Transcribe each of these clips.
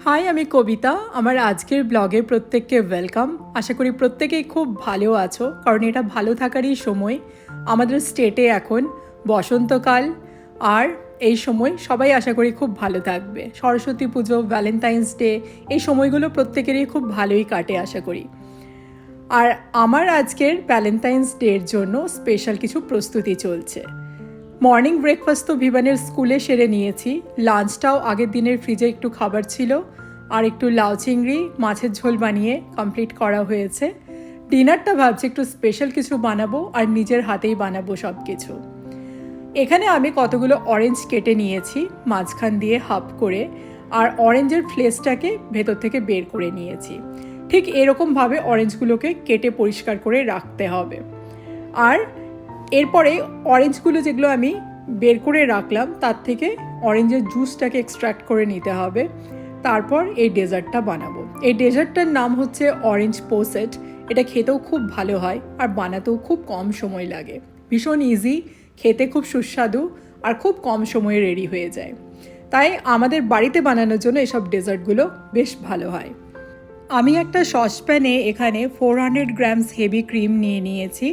High, আমি কবিতা। আমার আজকের ব্লগে প্রত্যেককে ওয়েলকাম। আশা করি প্রত্যেকেই খুব ভালো আছো, কারণ এটা ভালো থাকারই সময়। আমাদের স্টেটে এখন বসন্তকাল, আর এই সময় সবাই আশা করি খুব ভালো থাকবে। সরস্বতী পুজো, ভ্যালেন্টাইন্স ডে, এই সময়গুলো প্রত্যেকেরই খুব ভালোই কাটে আশা করি। আর আমার আজকের ভ্যালেন্টাইন্স ডের জন্য স্পেশাল কিছু প্রস্তুতি চলছে। মর্নিং ব্রেকফাস্ট তো ভিভানের স্কুলে সেরে নিয়েছি, লাঞ্চটাও আগের দিনের ফ্রিজে একটু খাবার ছিল, আর একটু লাউ চিংড়ি মাছের ঝোল বানিয়ে কমপ্লিট করা হয়েছে। ডিনারটা ভাবছি একটু স্পেশাল কিছু বানাবো, আর নিজের হাতেই বানাবো সব কিছু। এখানে আমি কতগুলো অরেঞ্জ কেটে নিয়েছি মাঝখান দিয়ে হাফ করে, আর অরেঞ্জের ফ্লেসটাকে ভেতর থেকে বের করে নিয়েছি। ঠিক এরকমভাবে অরেঞ্জগুলোকে কেটে পরিষ্কার করে রাখতে হবে। আর এরপরে অরেঞ্জগুলো যেগুলো আমি বের করে রাখলাম, তার থেকে অরেঞ্জের জুসটাকে এক্সট্র্যাক্ট করে নিতে হবে। তারপর এই ডেজার্টটা বানাবো। এই ডেজার্টটার নাম হচ্ছে অরেঞ্জ পোসেট। এটা খেতেও খুব ভালো হয়, আর বানাতেও খুব কম সময় লাগে। ভীষণ ইজি, খেতে খুব সুস্বাদু, আর খুব কম সময়ে রেডি হয়ে যায়। তাই আমাদের বাড়িতে বানানোর জন্য এসব ডেজার্টগুলো বেশ ভালো হয়। আমি একটা সসপ্যানে এখানে 400 গ্রামস হেভি ক্রিম নিয়ে নিয়েছি,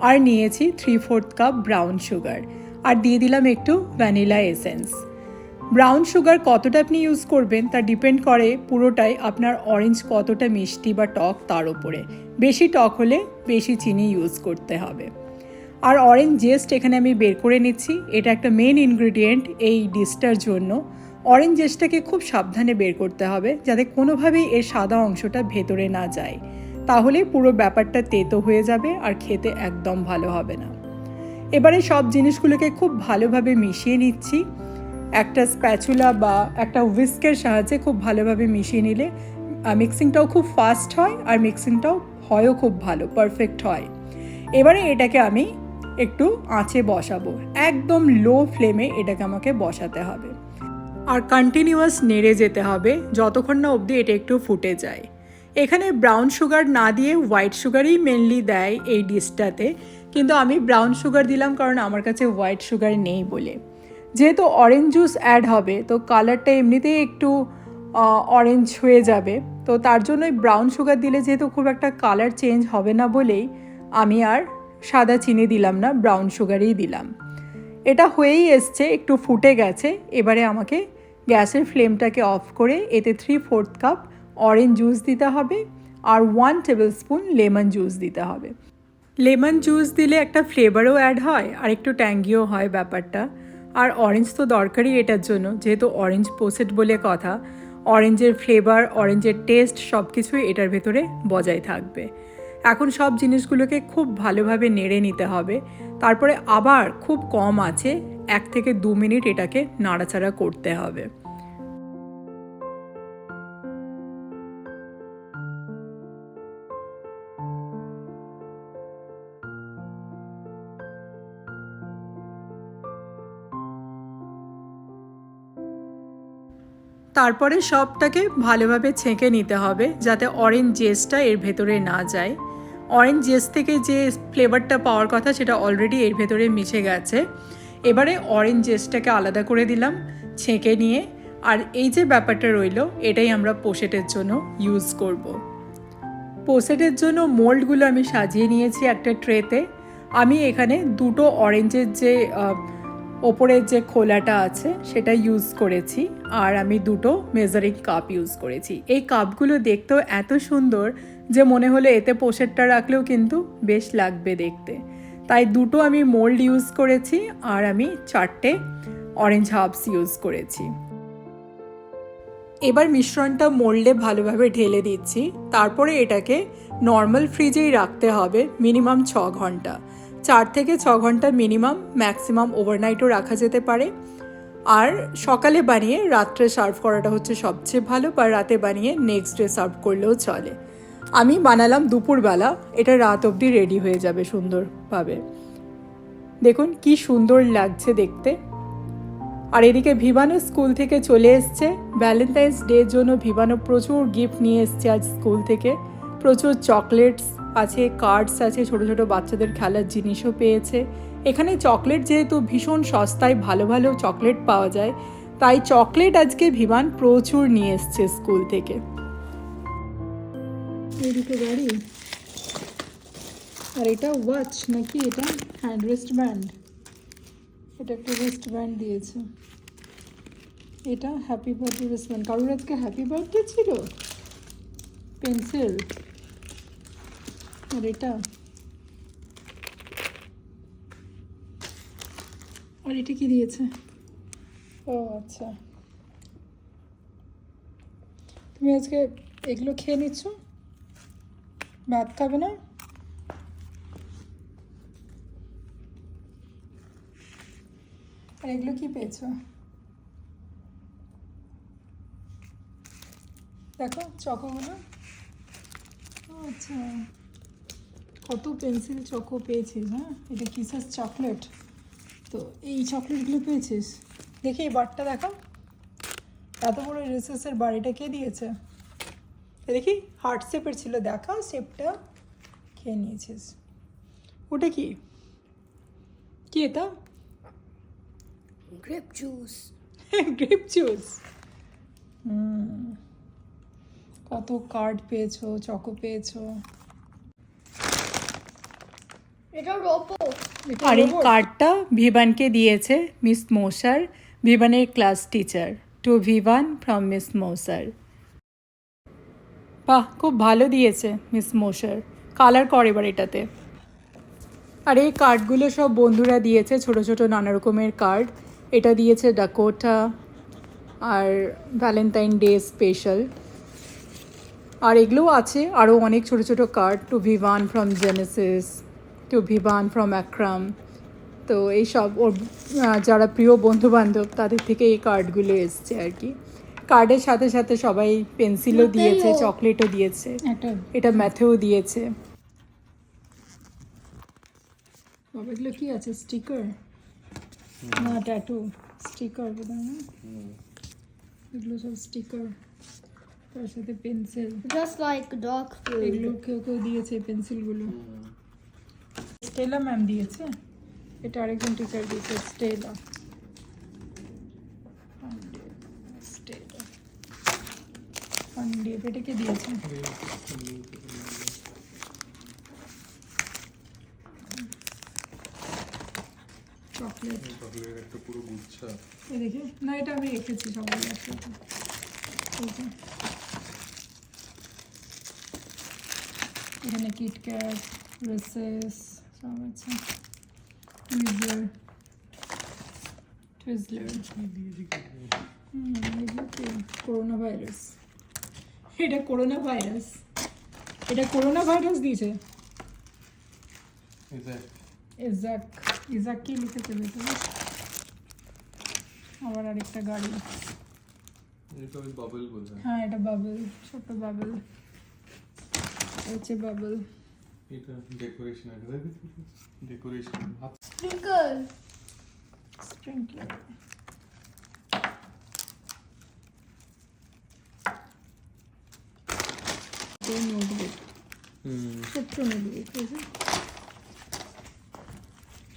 আর নিয়েছি 3/4 কাপ ব্রাউন সুগার, আর দিয়ে দিলাম একটু ভ্যানিলা এসেন্স। ব্রাউন সুগার কতটা আপনি ইউজ করবেন তা ডিপেন্ড করে পুরোটাই আপনার অরেঞ্জ কতটা মিষ্টি বা টক তার উপরে। বেশি টক হলে বেশি চিনি ইউজ করতে হবে। আর অরেঞ্জ জেস্ট এখানে আমি বের করে নিচ্ছি। এটা একটা মেন ইনগ্রিডিয়েন্ট এই ডিশটার জন্য। অরেঞ্জ জেস্টটাকে খুব সাবধানে বের করতে হবে, যাতে কোনোভাবেই এর সাদা অংশটা ভেতরে না যায়। তাহলে পুরো ব্যাপারটা তেতো হয়ে যাবে, আর খেতে একদম ভালো হবে না। এবারে সব জিনিসগুলোকে খুব ভালোভাবে মিশিয়ে নিচ্ছি। একটা স্প্যাচুলা বা একটা হুইস্কের সাহায্যে খুব ভালোভাবে মিশিয়ে নিলে মিক্সিংটাও খুব ফাস্ট হয়, আর মিক্সিংটাও হয়ও খুব ভালো, পারফেক্ট হয়। এবারে এটাকে আমি একটু আঁচে বসাবো, একদম লো ফ্লেমে এটাকে আমাকে বসাতে হবে, আর কন্টিনিউয়াস নেড়ে যেতে হবে যতক্ষণ না অবধি এটা একটু ফুটে যায়। এখানে ব্রাউন সুগার না দিয়ে হোয়াইট সুগারই মেনলি দেয় এই ডিশটাতে, কিন্তু আমি ব্রাউন সুগার দিলাম কারণ আমার কাছে হোয়াইট সুগার নেই বলে। যেহেতু অরেঞ্জ জুস অ্যাড হবে, তো কালারটা এমনিতেই একটু অরেঞ্জ হয়ে যাবে, তো তার জন্যই ব্রাউন সুগার দিলে যেহেতু খুব একটা কালার চেঞ্জ হবে না বলেই আমি আর সাদা চিনি দিলাম না, ব্রাউন সুগারই দিলাম। এটা হয়েই এসছে, একটু ফুটে গেছে। এবারে আমাকে গ্যাসের ফ্লেমটাকে অফ করে এতে 3/4 কাপ অরেঞ্জ জুস দিতে হবে, আর 1 টেবিল স্পুন লেমন জুস দিতে হবে। লেমন জুস দিলে একটা ফ্লেভারও অ্যাড হয়, আর একটু ট্যাঙ্গিও হয় ব্যাপারটা। আর অরেঞ্জ তো দরকারই এটার জন্য, যেহেতু অরেঞ্জ পোসেট বলে কথা। অরেঞ্জের ফ্লেভার, অরেঞ্জের টেস্ট সব কিছুই এটার ভেতরে বজায় থাকবে। এখন সব জিনিসগুলোকে খুব ভালোভাবে নেড়ে নিতে হবে। তারপরে আবার খুব কম আছে 1 থেকে 2 মিনিট এটাকে নাড়াচাড়া করতে হবে। তারপরে সবটাকে ভালোভাবে ছেঁকে নিতে হবে, যাতে অরেঞ্জ জেসটা এর ভেতরে না যায়। অরেঞ্জ জেস থেকে যে ফ্লেভারটা পাওয়ার কথা সেটা অলরেডি এর ভেতরে মিশে গেছে। এবারে অরেঞ্জ জেসটাকে আলাদা করে দিলাম ছেঁকে নিয়ে, আর এই যে ব্যাপারটা রইল এটাই আমরা পোসেটের জন্য ইউজ করব। পোসেটের জন্য মোল্ডগুলো আমি সাজিয়ে নিয়েছি একটা ট্রেতে। আমি এখানে দুটো অরেঞ্জের যে ওপরের যে খোলাটা আছে সেটা ইউজ করেছি, আর আমি দুটো মেজারিং কাপ ইউজ করেছি। এই কাপগুলো দেখতেও এত সুন্দর যে মনে হলো এতে পোসেটটা রাখলেও কিন্তু বেশ লাগবে দেখতে। তাই দুটো আমি মোল্ড ইউজ করেছি, আর আমি 4টে অরেঞ্জ হার্বস ইউজ করেছি। এবার মিশ্রণটা মোল্ডে ভালোভাবে ঢেলে দিচ্ছি। তারপরে এটাকে নর্মাল ফ্রিজেই রাখতে হবে মিনিমাম 6 ঘন্টা। 4 থেকে 6 ঘন্টা মিনিমাম, ম্যাক্সিমাম ওভারনাইটও রাখা যেতে পারে। আর সকালে বানিয়ে রাত্রে সার্ভ করাটা হচ্ছে সবচেয়ে ভালো, বা রাতে বানিয়ে নেক্সট ডে সার্ভ করলেও চলে। আমি বানালাম দুপুরবেলা, এটা রাত অবধি রেডি হয়ে যাবে সুন্দরভাবে। দেখুন কি সুন্দর লাগছে দেখতে। আর এদিকে ভিভানো স্কুল থেকে চলে এসছে। ভ্যালেন্টাইন্স ডের জন্য ভিভানো প্রচুর গিফট নিয়ে এসছে আজ স্কুল থেকে। প্রচুর চকলেটস আছে, কার্ডস আছে, ছোটো ছোটো বাচ্চাদের খেলার জিনিসও পেয়েছে। এখানে চকলেট যেহেতু ভীষণ সস্তায় ভালো ভালো চকলেট পাওয়া যায়, তাই চকলেট আজকে ভিভান প্রচুর নিয়ে এসছে স্কুল থেকে। এদিকে গাড়ি, আর এটা ওয়াচ নাকি, এটা হ্যান্ড রিস্ট ব্যান্ড, এটা একটা রিস্ট ব্যান্ড দিয়েছে। এটা হ্যাপি বার্থডে রিস্ট ব্যান্ড, কারোর আজকে হ্যাপি বার্থডে ছিল। পেন্সিল, আর এটা, আর এটা কি দিয়েছে? ও আচ্ছা, তুমি আজকে এগুলো খেয়ে নিচ্ছ, ভাত খাবে না? আর এগুলো কি পেয়েছো? দেখো চকোগুলো। আচ্ছা, কত পেন্সিল চকো পেয়েছিস। হ্যাঁ, এটা কিসের চকলেট, তো এই চকলেটগুলো পেয়েছিস। দেখি এই বারটা দেখো, এত বড় রিসেসের বাড়িটা কে দিয়েছে? দেখি হার্ট শেপের ছিল, দেখা শেপটা খেয়ে নিয়েছিস। ওটা কি, কি এটা? Grape juice. Grape juice. কত কার্ড পেয়েছো, চকো পেয়েছো। এটা রোবো। আর এই কার্ডটা ভিভানকে দিয়েছে মিস মৌসার, ভিভানের class teacher. To Vivaan from miss Mousar. বাহ, খুব ভালো দিয়েছে মিস মৌসার। কালার কর এবার এটাতে। আর এই কার্ডগুলো সব বন্ধুরা দিয়েছে, ছোট ছোট নানা রকমের কার্ড। এটা দিয়েছে ডাকোটা, আর ভ্যালেন্টাইন ডে স্পেশাল। আর এগুলোও আছে আরও অনেক ছোট ছোট card. To Vivaan from Genesis, to Vivaan from Akram. তো এইসব ওর যারা প্রিয় বন্ধুবান্ধব তাদের থেকে এই কার্ডগুলো এসছে আর কি। কার্ডের সাথে সাথে সবাই পেন্সিলও দিয়েছে, চকলেটও দিয়েছে, এটা ম্যাথেও দিয়েছে। বাবা, এগুলো কি আছে, স্টিকার না ট্যাটু? স্টিকার বোধহয় না, এগুলো সব স্টিকার, তার সাথে pencil. Just like dog food. এগুলো কেউ কেউ দিয়েছে পেন্সিলগুলো। স্টেলা ম্যাম দিয়েছে, এটা আরেকজন টিচার দিয়েছে, স্টেলা। স্টেলা পান্ডে, এটা কে দিয়েছে? চকলেট, চকলেটের একটা পুরো গুচ্ছা। এই দেখে না, এটা আমি রেখেছি সবাই একসাথে। এখানে কিটক্যাট, রেসেস সব আছে, টুইজলার, করোনা ভাইরাস। এটা করোনা ভাইরাস, এটা করোনা ভাইরাস দিয়েছে। ইজাক, ইজাক কি লিখেছে ভেতরে? আবার আরেকটা গাড়ি। এটা ওই বাবল বোঝায়। হ্যাঁ, এটা বাবল, ছোট বাবল, হচ্ছে বাবল। এটা ডেকোরেশন, এটা ডেকোরেশন। স্প্রিঙ্কল। স্প্রিংকলার। নোটবুক, ছোট্ট নোটবুক,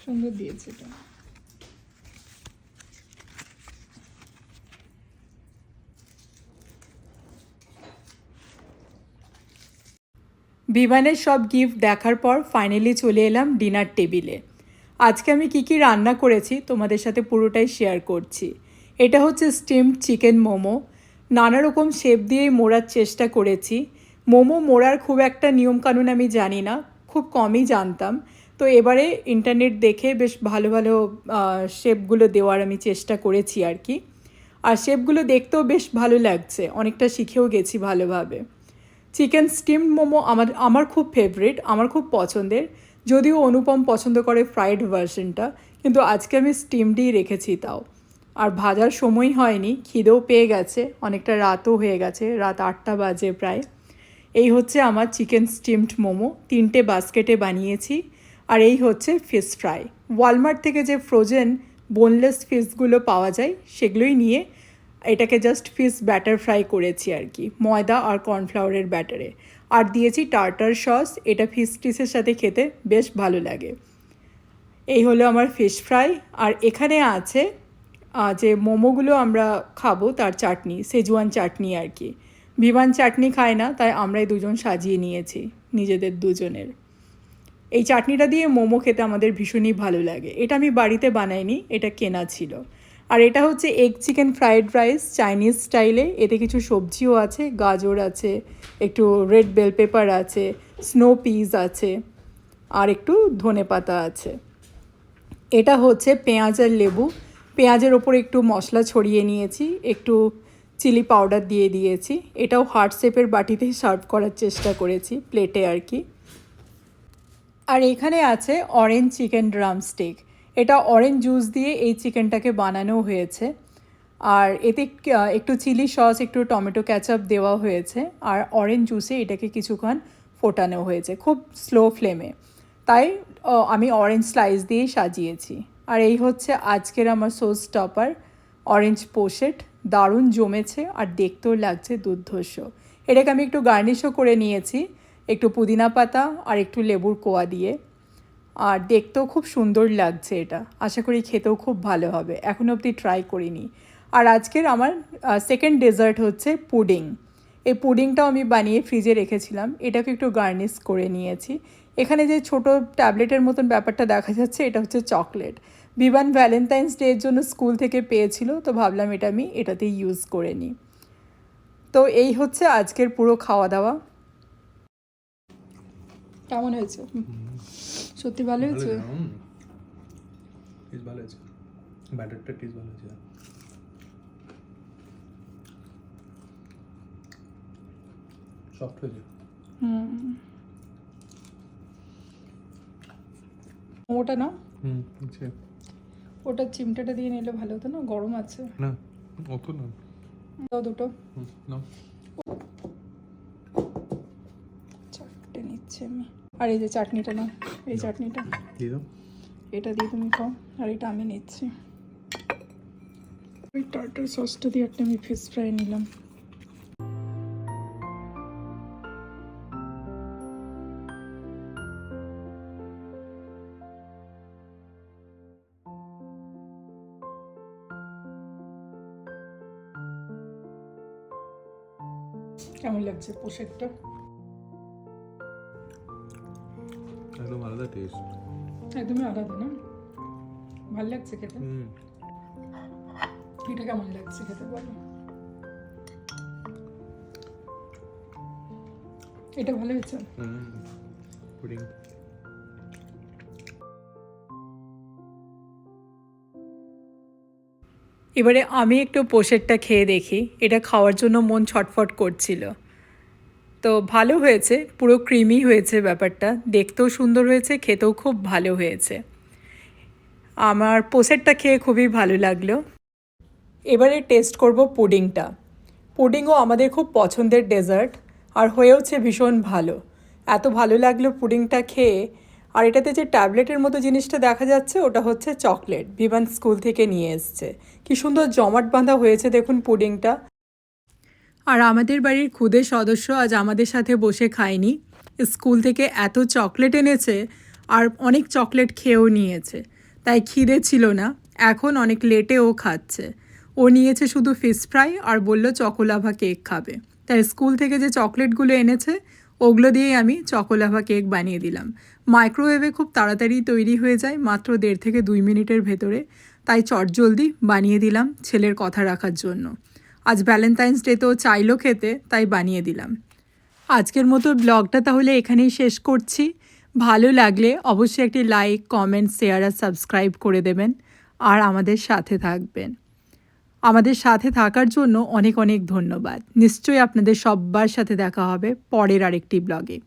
সুন্দর দিয়েছে এটা। ভিভানের সব গিফট দেখার পর ফাইনালি চলে এলাম ডিনার টেবিলে। আজকে আমি কি রান্না করেছি তোমাদের সাথে পুরোটাই শেয়ার করছি। এটা হচ্ছে স্টিমড চিকেন মোমো। নানা রকম শেপ দিয়েই মোড়ার চেষ্টা করেছি। মোমো মোড়ার খুব একটা নিয়মকানুন আমি জানি না, খুব কমই জানতাম। তো এবারে ইন্টারনেট দেখে বেশ ভালো ভালো শেপগুলো দেওয়ার আমি চেষ্টা করেছি আর কি। আর শেপগুলো দেখতেও বেশ ভালো লাগছে, অনেকটা শিখেও গেছি ভালোভাবে। চিকেন স্টিমড মোমো আমার খুব ফেভারিট, আমার খুব পছন্দের। যদিও অনুপম পছন্দ করে ফ্রাইড ভার্সনটা, কিন্তু আজকে আমি স্টিমডই রেখেছি তাও। আর ভাজার সময় হয়নি, খিদেও পেয়ে গেছে, অনেকটা রাতও হয়ে গেছে, রাত 8টা বাজে প্রায়। এই হচ্ছে আমার চিকেন স্টিমড মোমো, 3টে বাস্কেটে বানিয়েছি। আর এই হচ্ছে ফিশ ফ্রাই। ওয়ালমার্ট থেকে যে ফ্রোজেন বোনলেস ফিশগুলো পাওয়া যায় সেগুলোই নিয়ে এটাকে জাস্ট ফিশ ব্যাটার ফ্রাই করেছি আর কি, ময়দা আর কর্নফ্লাওয়ারের ব্যাটারে। আর দিয়েছি টার্টার সস, এটা ফিশ টিসের সাথে খেতে বেশ ভালো লাগে। এই হলো আমার ফিশ ফ্রাই। আর এখানে আছে যে মোমোগুলো আমরা খাবো তার চাটনি, সেজুয়ান চাটনি আর কি। বিমান চাটনি খায় না, তাই আমরাই দুজন সাজিয়ে নিয়েছি নিজেদের দুজনের। এই চাটনিটা দিয়ে মোমো খেতে আমাদের ভীষণই ভালো লাগে। এটা আমি বাড়িতে বানাইনি, এটা কেনা ছিল। আর এটা হচ্ছে egg chicken fried rice Chinese স্টাইলে। এতে কিছু সবজিও আছে, গাজর আছে, একটু রেড বেল পেপার আছে, স্নো পিস আছে, আর একটু ধনেপাতা আছে। এটা হচ্ছে পেঁয়াজ আর লেবু। পেঁয়াজের ওপর একটু মশলা ছড়িয়ে নিয়েছি, একটু চিলি পাউডার দিয়ে দিয়েছি। এটাও হার্ট শেপের বাটিতে সার্ভ করার চেষ্টা করেছি, প্লেটে আর কি। আর এখানে আছে অরেঞ্জ চিকেন ড্রামস্টিক। এটা অরেঞ্জ জুস দিয়ে এই চিকেনটাকে বানানো হয়েছে। আর এতে একটু চিলি সস, একটু টমেটো ক্যাচাপ দেওয়া হয়েছে। আর অরেঞ্জ জুসে এটাকে কিছুক্ষণ ফোটানো হয়েছে খুব স্লো ফ্লেমে। তাই আমি অরেঞ্জ স্লাইস দিয়েই সাজিয়েছি। আর এই হচ্ছে আজকের আমার সোস টপার, অরেঞ্জ পোশেট। দারুণ জমেছে আর দেখতেও লাগছে দুর্ধর্ষ। এটাকে আমি একটু গার্নিশও করে নিয়েছি, একটু পুদিনা পাতা আর একটু লেবুর কোয়া দিয়ে। আর দেখতেও খুব সুন্দর লাগছে এটা। আশা করি খেতেও খুব ভালো হবে, এখনও অবধি ট্রাই করিনি। আর আজকের আমার সেকেন্ড ডেজার্ট হচ্ছে পুডিং। এই পুডিংটাও আমি বানিয়ে ফ্রিজে রেখেছিলাম, এটাকে একটু গার্নিশ করে নিয়েছি। এখানে যে ছোট ট্যাবলেটের মতন ব্যাপারটা দেখা যাচ্ছে, এটা হচ্ছে চকলেট। বিবান ভ্যালেন্টাইন্স ডে এর জন্য স্কুল থেকে পেয়েছিল, তো ভাবলাম এটা আমি এটাতেই ইউজ করে নিই। তো এই হচ্ছে আজকের পুরো খাওয়া দাওয়া। কেমন হয়েছে? সত্যি ভালো হয়েছে? টেস্ট ভালো আছে, ব্যাটারটা টেস্ট ভালো আছে। সফট হয়েছে। ওটা না, আচ্ছা। ওটা চিমটাটা দিয়ে নিলে ভালো হতো না, গরম আছে। না অত না, দাও দুটো। না চারটে নিচ্ছি আমি। আর এই যে চাটনিটা না, এই চাটনিটা দিয়ে দাও। এটা দিয়ে তুমি খাও, আর এটা আমি নিচ্ছি। ওই টার্টার সসটা দিয়ে একটা আমি ফিশ ফ্রাই নিলাম। কেমন লাগছে পোশাকটা? একদম আলাদা টেস্ট, একদমই আলাদা না? ভালো লাগছে খেতে? এটা কেমন লাগছে খেতে বলো? এটা ভালো হয়েছে? পুডিং। এবারে আমি একটু পোশেরটা খেয়ে দেখি, এটা খাওয়ার জন্য মন ছটফট করছিল। তো ভালো হয়েছে, পুরো ক্রিমি হয়েছে ব্যাপারটা, দেখতেও সুন্দর হয়েছে, খেতেও খুব ভালো হয়েছে। আমার পোশেরটা খেয়ে খুবই ভালো লাগলো। এবারে টেস্ট করব পুডিংটা। পুডিংও আমাদের খুব পছন্দের ডেজার্ট, আর হয়েওছে ভীষণ ভালো। এত ভালো লাগলো পুডিংটা খেয়ে। আর এটাতে যে ট্যাবলেটের মতো জিনিসটা দেখা যাচ্ছে, ওটা হচ্ছে চকলেট, বিমান স্কুল থেকে নিয়ে এসছে। কি সুন্দর জমাট বাঁধা হয়েছে দেখুন পুডিংটা। আর আমাদের বাড়ির ক্ষুদে সদস্য আজ আমাদের সাথে বসে খায়নি, স্কুল থেকে এত চকলেট এনেছে আর অনেক চকলেট খেয়েও নিয়েছে, তাই খিদে ছিল না। এখন অনেক লেটে ও খাচ্ছে। ও নিয়েছে শুধু ফিশ ফ্রাই আর বলল চকোলাভা কেক খাবে। তাই স্কুল থেকে যে চকলেটগুলো এনেছে ওগুলো দিয়েই আমি চকোলাভা কেক বানিয়ে দিলাম। মাইক্রোওয়েভে খুব তাড়াতাড়ি তৈরি হয়ে যায়, মাত্র 1.5 থেকে 2 মিনিটের ভেতরে। তাই চটজলদি বানিয়ে দিলাম ছেলের কথা রাখার জন্য। আজ ভ্যালেন্টাইন্স ডে তো চাইলো খেতে, তাই বানিয়ে দিলাম। আজকের মতো ব্লগটা তাহলে এখানেই শেষ করছি। ভালো লাগলে অবশ্যই একটি লাইক, কমেন্ট, শেয়ার আর সাবস্ক্রাইব করে দেবেন। আর আমাদের সাথে থাকবেন। আমাদের সাথে থাকার জন্য অনেক অনেক ধন্যবাদ। নিশ্চয়ই আপনাদের সবার সাথে দেখা হবে পরের আরেকটি ব্লগে।